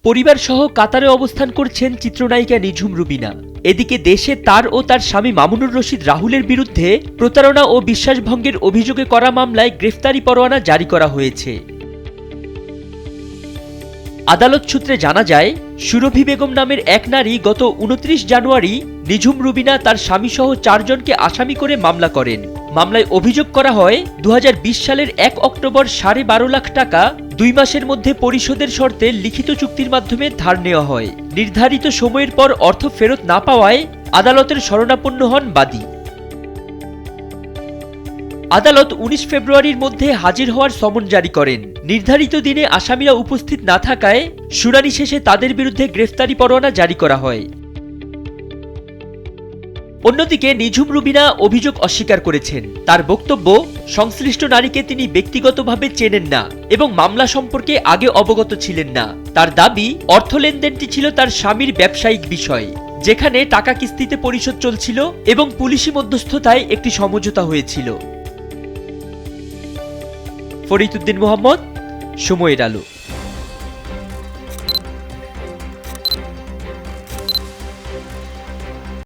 পরিবার সহ কাতারে অবস্থান করছেন চিত্রনায়িকা নিঝুম রুবিনা। এদিকে দেশে তার ও তার স্বামী মামুনুর রশিদ রাহুলের বিরুদ্ধে প্রতারণা ও বিশ্বাসভঙ্গের অভিযোগে করা মামলায় গ্রেফতারি পরোয়ানা জারি করা হয়েছে। আদালত সূত্রে জানা যায়, সুরভি বেগম নামের এক নারী গত ২৯ জানুয়ারি নিঝুম রুবিনা তার স্বামীসহ ৪ জনকে আসামি করে মামলা করেন। মামলায় অভিযোগ করা হয় ২০২০ সালের ১ অক্টোবর ১২.৫ লাখ টাকা ২ মাসের মধ্যে পরিশোধের শর্তে লিখিত চুক্তির মাধ্যমে ধার নেওয়া হয়। নির্ধারিত সময়ের পর অর্থ ফেরত না পাওয়ায় আদালতের শরণাপন্ন হন বাদী। আদালত ১৯ ফেব্রুয়ারির মধ্যে হাজির হওয়ার সমন জারি করেন। নির্ধারিত দিনে আসামিরা উপস্থিত না থাকায় শুনানি শেষে তাদের বিরুদ্ধে গ্রেফতারি পরোয়ানা জারি করা হয়। অন্যদিকে নিঝুম রুবিনা অভিযোগ অস্বীকার করেছেন। তার বক্তব্য, সংশ্লিষ্ট নারীকে তিনি ব্যক্তিগতভাবে চেনেন না এবং মামলা সম্পর্কে আগে অবগত ছিলেন না। তার দাবি, অর্থ লেনদেনটি ছিল তার স্বামীর ব্যবসায়িক বিষয়, যেখানে টাকা কিস্তিতে পরিশোধ চলছিল এবং পুলিশি মধ্যস্থতায় একটি সমঝোতা হয়েছিল। ফরিদ উদ্দিন মোহাম্মদ, সময়ের আলো।